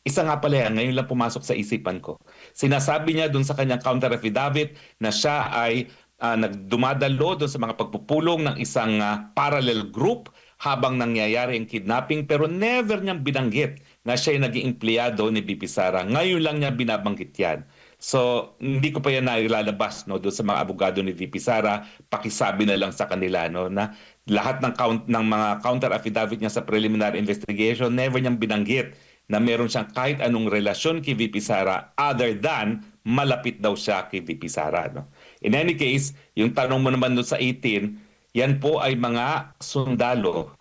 Isa nga pala yan, ngayon lang pumasok sa isipan ko. Sinasabi niya doon sa kanyang counter affidavit na siya ay nagdumadalo doon sa mga pagpupulong ng isang parallel group habang nangyayari ang kidnapping, pero never niyang binanggit na siya ay naging empleyado ni BP Sara. Ngayon lang niya binabanggit yan. So, hindi ko pa yan nailalabas no, doon sa mga abogado ni VP Sara. Pakisabi na lang sa kanila no, na lahat ng mga counter affidavit niya sa preliminary investigation, never niyang binanggit na meron siyang kahit anong relasyon kay VP Sara other than malapit daw siya kay VP Sara. No? In any case, yung tanong mo naman doon sa 18, yan po ay mga sundalo,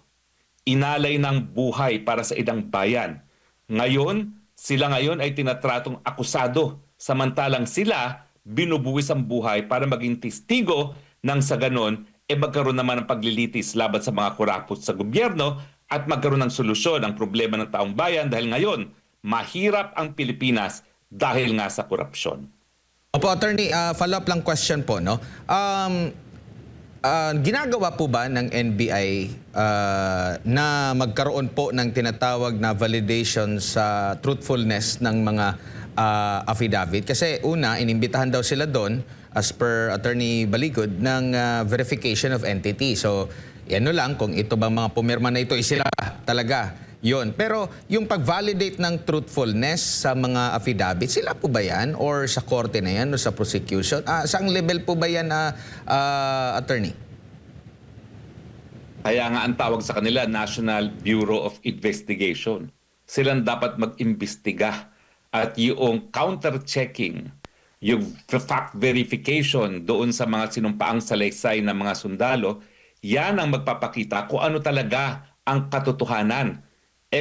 inalay ng buhay para sa idang bayan. Ngayon, sila ngayon ay tinatratong akusado, samantalang sila binubuwis ang buhay para maging testigo nang sa ganon, magkaroon naman ng paglilitis laban sa mga kurapot sa gobyerno at magkaroon ng solusyon ang problema ng taong bayan dahil ngayon, mahirap ang Pilipinas dahil nga sa korupsyon. Opo, Attorney, follow-up lang question po, no? Ginagawa po ba ng NBI na magkaroon po ng tinatawag na validation sa truthfulness ng mga affidavit? Kasi una, inimbitahan daw sila doon, as per Attorney Baligod, ng verification of entity. So, ano lang, kung ito bang mga pumirma na ito, sila talaga yon. Pero yung pag-validate ng truthfulness sa mga affidavit, sila po ba yan? Or sa korte na yan? O sa prosecution? Saang level po ba yan, Attorney? Kaya nga ang tawag sa kanila, National Bureau of Investigation. Silang dapat mag-imbestiga at yung counter-checking, yung fact verification doon sa mga sinumpaang salaysay ng mga sundalo, yan ang magpapakita kung ano talaga ang katotohanan.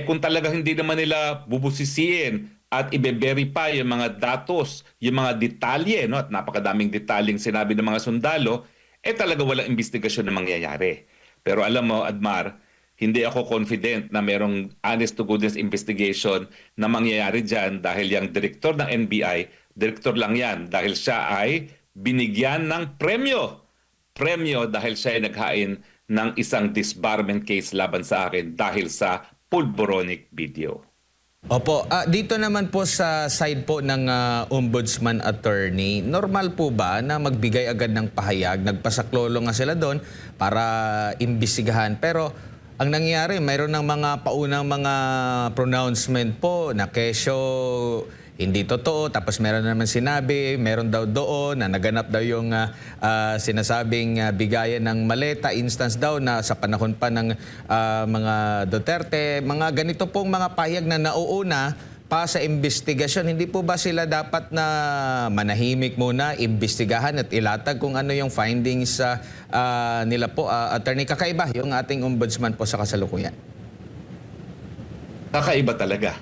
Kung talaga hindi naman nila bubusisiin at i-verify yung mga datos, yung mga detalye, no? At napakadaming detalyeng sinabi ng mga sundalo, talaga walang investigasyon na mangyayari. Pero alam mo, Admar, hindi ako confident na merong honest to goodness investigation na mangyayari dyan dahil yung direktor ng NBI, direktor lang yan dahil siya ay binigyan ng premyo. Premyo dahil siya ay naghain ng isang disbarment case laban sa akin dahil sa pulboronic video. Opo, dito naman po sa side po ng ombudsman attorney, normal po ba na magbigay agad ng pahayag? Nagpasaklolo nga sila doon para imbestigahan. Pero ang nangyari, mayroon ng mga paunang mga pronouncement po na kesyo hindi totoo. Tapos meron naman sinabi, meron daw doon na naganap daw yung sinasabing bigayan ng maleta, instance daw na sa panahon pa ng mga Duterte. Mga ganito pong mga pahayag na nauuna pa sa investigasyon. Hindi po ba sila dapat na manahimik muna, imbestigahan at ilatag kung ano yung findings nila po? Attorney, kakaiba yung ating ombudsman po sa kasalukuyan. Kakaiba talaga.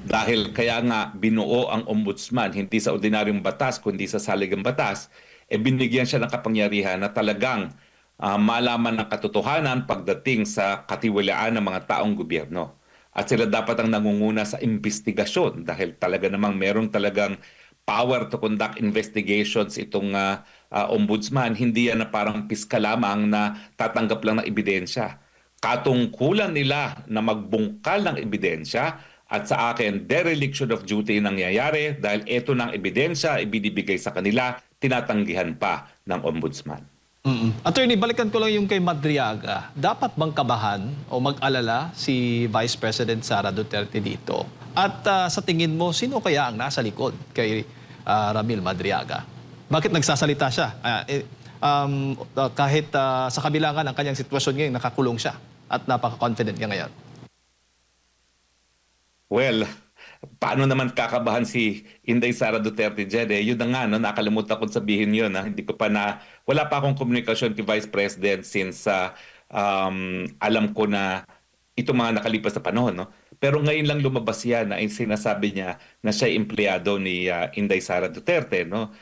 Dahil kaya nga binuo ang ombudsman, hindi sa ordinaryong batas, kundi sa saligang batas, binigyan siya ng kapangyarihan na talagang malaman ng katotohanan pagdating sa katiwalaan ng mga taong gobyerno. At sila dapat ang nangunguna sa investigasyon dahil talaga namang meron talagang power to conduct investigations itong ombudsman. Hindi yan na parang piskal lamang na tatanggap lang ng ebidensya. Katungkulan nila na magbungkal ng ebidensya. At sa akin, dereliction of duty nangyayari dahil ito ng ebidensya ibinibigay sa kanila, tinatanggihan pa ng ombudsman. Attorney, balikan ko lang yung kay Madriaga. Dapat bang kabahan o mag-alala si Vice President Sara Duterte dito? At sa tingin mo, sino kaya ang nasa likod kay Ramil Madriaga? Bakit nagsasalita siya? Kahit sa kabilangan ng kanyang sitwasyon ngayon, nakakulong siya at napaka-confident niya ngayon. Well, paano naman kakabahan si Inday Sara Duterte dyan? Yun na nga, no? Nakalimutan kong sabihin yun. Hindi ko pa wala pa akong komunikasyon kay Vice President since alam ko na itong mga nakalipas na panahon. No? Pero ngayon lang lumabas yan na sinasabi niya na siya empleyado ni Inday Sara Duterte. No?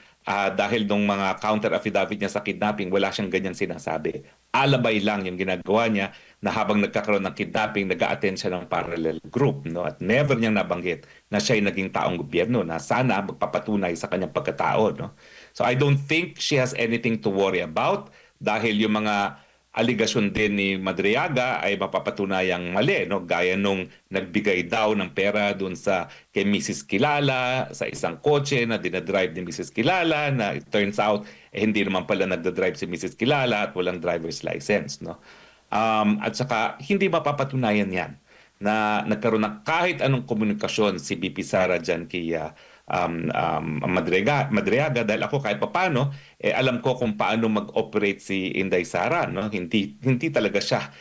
Dahil nung mga counter affidavit niya sa kidnapping, wala siyang ganyan sinasabi. Alabay lang yung ginagawa niya na habang nagkakaroon ng kidnapping, nag-a-attend siya ng parallel group. No? At never niyang nabanggit na siya ay naging taong gobyerno na sana magpapatunay sa kanyang pagkatao. No? So I don't think she has anything to worry about dahil yung mga aligasyon din ni Madriaga ay mapapatunayang mali, no? Gaya nung nagbigay daw ng pera doon sa kay Mrs. Kilala sa isang kotse na dinadrive ni Mrs. Kilala na it turns out hindi naman pala nagdadrive si Mrs. Kilala at walang driver's license, no? At saka hindi mapapatunayan yan na nagkaroon ng kahit anong komunikasyon si BP Sara dyan kay Madriaga dahil ako kahit papano alam ko kung paano mag-operate si Inday Sara, no? Hindi talaga siya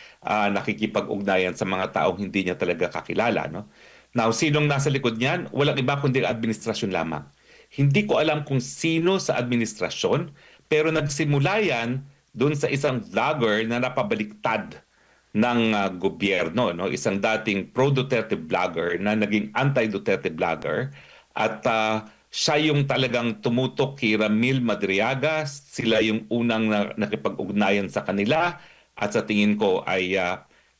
nakikipag-ugnayan sa mga taong hindi niya talaga kakilala, no? Now, sinong nasa likod niyan? Walang iba kundi administrasyon lamang. Hindi ko alam kung sino sa administrasyon, pero nagsimula yan doon sa isang vlogger na napabaliktad ng gobyerno, no? Isang dating pro-Duterte vlogger na naging anti-Duterte vlogger at siya yung talagang tumutok kay Ramil Madriaga. Sila yung unang nakipag-ugnayan sa kanila at sa tingin ko ay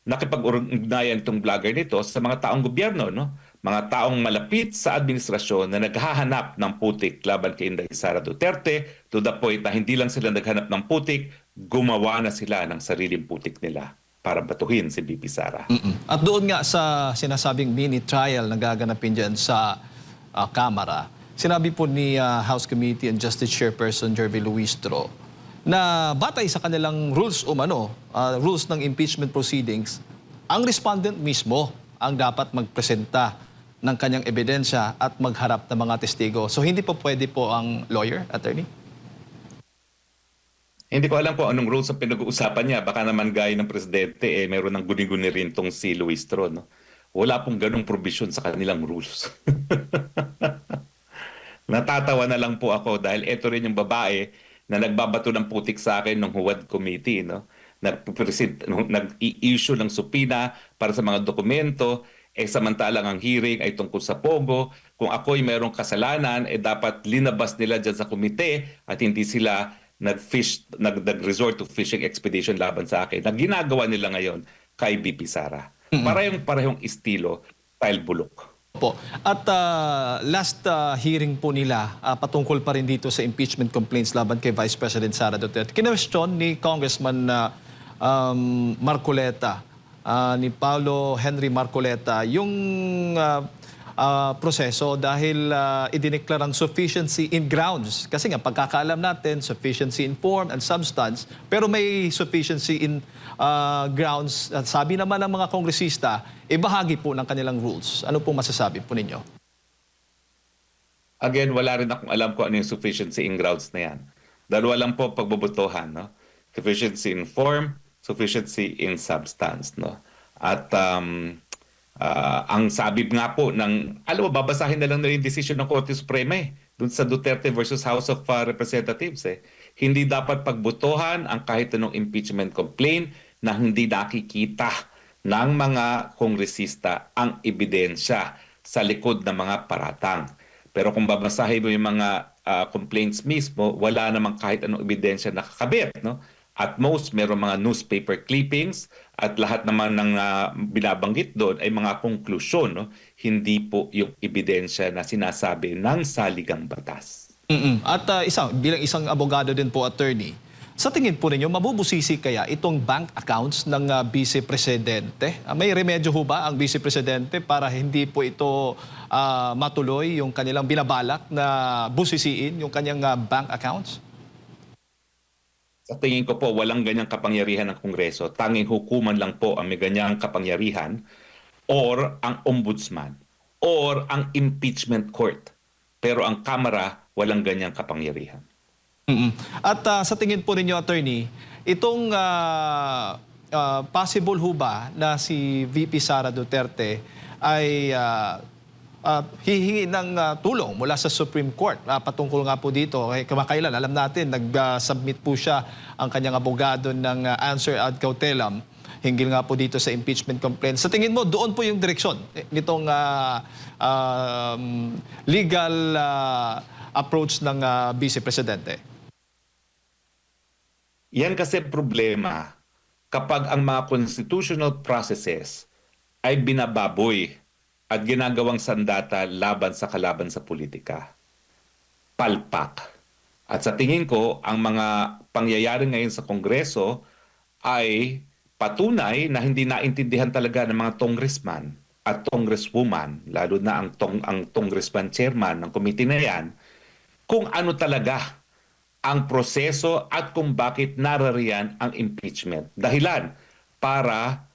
nakipag-ugnayan itong vlogger nito sa mga taong gobyerno, no? Mga taong malapit sa administrasyon na naghahanap ng putik laban kay Inday Sara Duterte to the point na hindi lang sila naghanap ng putik, gumawa na sila ng sariling putik nila para batuhin si BP Sara. At doon nga sa sinasabing mini trial na gaganapin dyan sa Kamara, sinabi po ni House Committee and Justice Chairperson Jervy Luistro na batay sa kanilang rules rules ng impeachment proceedings, ang respondent mismo ang dapat magpresenta ng kanyang ebidensya at magharap ng mga testigo. So hindi po pwede po ang lawyer, attorney? Hindi ko alam kung anong rules ang pinag-uusapan niya. Baka naman gaya ng presidente, mayroon ng guni-guni rin tong si Luistro, no? Wala pong ganong provision sa kanilang rules. Natatawa na lang po ako dahil ito rin yung babae na nagbabato ng putik sa akin ng Huwad Committee, no? Nag-i-issue ng supina para sa mga dokumento, samantalang ang hearing ay tungkol sa Pogo. Kung ako'y mayroong kasalanan, dapat linabas nila dyan sa komite at hindi sila nag-resort to fishing expedition laban sa akin na ginagawa nila ngayon kay BP Sara. Parehong estilo, style bulok. Po. At last hearing po nila patungkol pa rin dito sa impeachment complaints laban kay Vice President Sara Duterte. Kinwestiyon ni Congressman Marcoleta, ni Paulo Henry Marcoleta, yung proseso dahil idineklarang sufficiency in grounds. Kasi nga, pagkakaalam natin, sufficiency in form and substance, pero may sufficiency in grounds. At sabi naman ng mga kongresista, bahagi po ng kanilang rules. Ano po masasabi po ninyo? Again, wala rin akong alam kung ano yung sufficiency in grounds na yan. Dalawa lang po pagbubutuhan, no? Sufficiency in form, sufficiency in substance, no? At ang sabi nga po alam mo, babasahin na lang na yung decision ng Korte Suprema dun sa Duterte versus House of Representatives. Hindi dapat pagbutuhan ang kahit anong impeachment complaint na hindi nakikita ng mga kongresista ang ebidensya sa likod ng mga paratang. Pero kung babasahin mo yung mga complaints mismo, wala namang kahit anong ebidensya nakakabit, no? At most, meron mga newspaper clippings at lahat naman ng binabanggit doon ay mga konklusyon, no? Hindi po yung ebidensya na sinasabi ng saligang batas. At bilang isang abogado din po, attorney, sa tingin po ninyo, mabubusisi kaya itong bank accounts ng Vice Presidente? May remedyo ho ba ang Vice Presidente para hindi po ito matuloy yung kanilang binabalak na busisiin yung kanyang bank accounts? Sa tingin ko po, walang ganyang kapangyarihan ng Kongreso. Tanging hukuman lang po ang may ganyang kapangyarihan or ang ombudsman or ang impeachment court. Pero ang Kamara, walang ganyang kapangyarihan. At sa tingin po ninyo, attorney, itong possible ho ba na si VP Sara Duterte ay hihingi ng tulong mula sa Supreme Court patungkol nga po dito? Kamakailan, alam natin, nag-submit po siya ang kanyang abogado ng answer ad cautelam hinggil nga po dito sa impeachment complaint. Sa tingin mo, doon po yung direksyon nitong legal approach ng Vice Presidente? Yan kasi problema kapag ang mga constitutional processes ay binababoy at ginagawang sandata laban sa kalaban sa politika. Palpak. At sa tingin ko, ang mga pangyayari ngayon sa Kongreso ay patunay na hindi naintindihan talaga ng mga congressman at congresswoman, lalo na ang congressman chairman ng committee na yan, kung ano talaga ang proseso at kung bakit narariyan ang impeachment. Dahilan para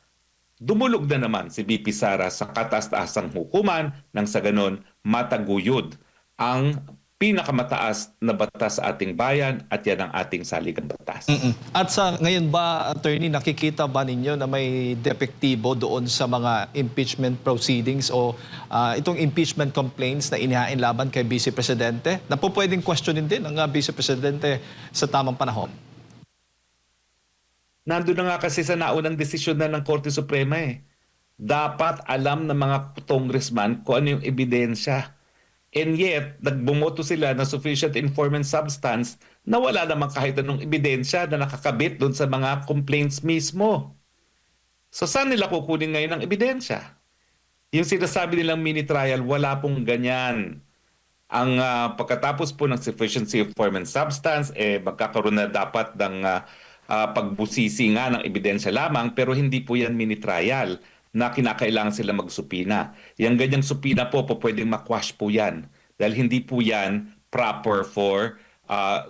dumulog na naman si BP Sara sa kataas-taasang hukuman nang sa ganon mataguyod ang pinakamataas na batas sa ating bayan at yan ang ating saligang batas. At sa ngayon ba, attorney, nakikita ba ninyo na may depektibo doon sa mga impeachment proceedings o itong impeachment complaints na inihain laban kay Vice Presidente? Na po pwedeng questionin din ang Vice Presidente sa tamang panahon. Nandun na nga kasi sa naunang desisyon na ng Korte Suprema eh. Dapat alam ng mga congressman kung ano yung ebidensya. And yet, nagbumoto sila ng sufficient informant substance na wala namang kahit anong ebidensya na nakakabit doon sa mga complaints mismo. So saan nila kukunin ngayon ang ebidensya? Yung sinasabi nilang mini trial, wala pong ganyan. Ang pagkatapos po ng sufficiency of form and substance, magkakaroon na dapat ng pagbusisi nga ng ebidensya lamang, pero hindi po yan mini trial na kinakailangan sila magsupina. Yung ganyang supina po pwedeng makwash po yan. Dahil hindi po yan proper for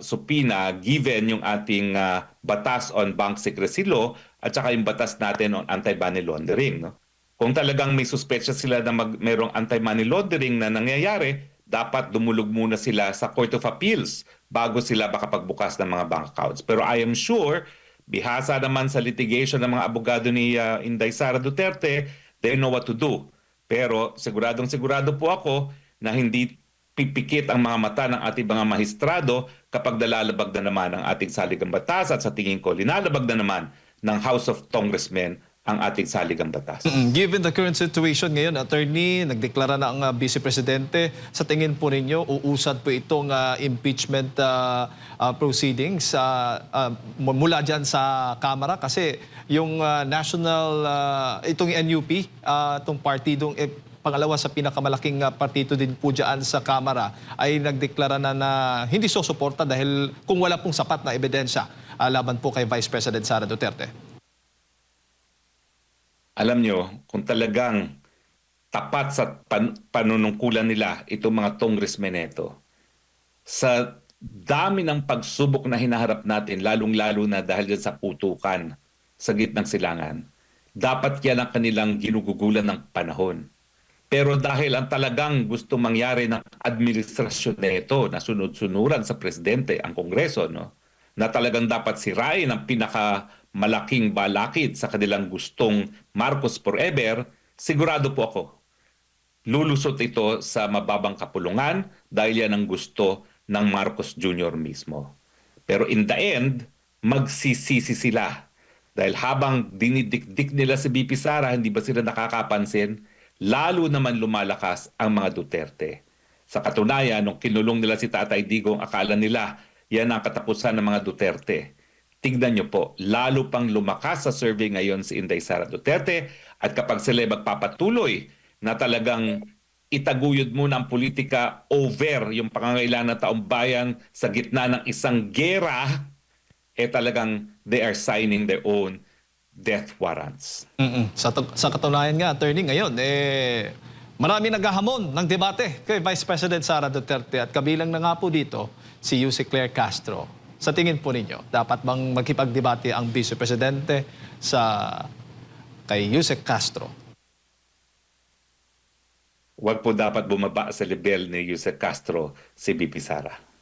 supina given yung ating batas on bank secrecy law at saka yung batas natin on anti-money laundering. No? Kung talagang may suspetsya sila na mayroong anti-money laundering na nangyayari, dapat dumulog muna sila sa Court of Appeals bago sila makapagbukas ng mga bank accounts. Pero I am sure, bihasa naman sa litigation ng mga abogado ni Inday Sara Duterte, they know what to do. Pero sigurado po ako na hindi pipikit ang mga mata ng ating mga mahistrado kapag nalalabag na naman ang ating saligang batas at sa tingin ko, linalabag na naman ng House of Congressmen ang ating saligang batas. Given the current situation ngayon, attorney, nagdeklara na ang Vice Presidente. Sa tingin po ninyo, uusad po itong impeachment proceedings mula dyan sa Kamara? Kasi yung itong NUP, itong partidong pangalawa sa pinakamalaking partido din po dyan sa Kamara, ay nagdeklara na hindi susuporta dahil kung wala pong sapat na ebidensya laban po kay Vice President Sara Duterte. Alam nyo, kung talagang tapat sa panunungkulan nila itong mga congressmen ito, sa dami ng pagsubok na hinaharap natin, lalong-lalo na dahil dyan sa putukan sa gitnang silangan, dapat yan ang kanilang ginugugulan ng panahon. Pero dahil ang talagang gusto mangyari ng administrasyon na ito, na sunod-sunuran sa presidente, ang Kongreso, no, na talagang dapat sirain ang pinakamalaking balakid sa kanilang gustong Marcos forever, sigurado po ako, lulusot ito sa mababang kapulungan dahil yan ang gusto ng Marcos Jr. mismo. Pero in the end, magsisisi sila. Dahil habang dinidikdik nila si BP Sara, hindi ba sila nakakapansin, lalo naman lumalakas ang mga Duterte. Sa katunayan, nung kinulong nila si Tatay Digong, akala nila yan ang katapusan ng mga Duterte. Tignan nyo po, lalo pang lumakas sa survey ngayon si Inday Sara Duterte at kapag sila magpapatuloy na talagang itaguyod muna ang politika over yung pangangailangan ng taong bayan sa gitna ng isang gera, talagang they are signing their own death warrants. Sa katunayan nga, attorney, ngayon, marami naghahamon ng debate kay Vice President Sara Duterte at kabilang na nga po dito si Yuse Claire Castro. Sa tingin po ninyo, dapat bang magkipagdebate ang Vice Presidente kay Yuse Castro? Huwag po dapat bumaba sa level ni Yuse Castro si BP Sara.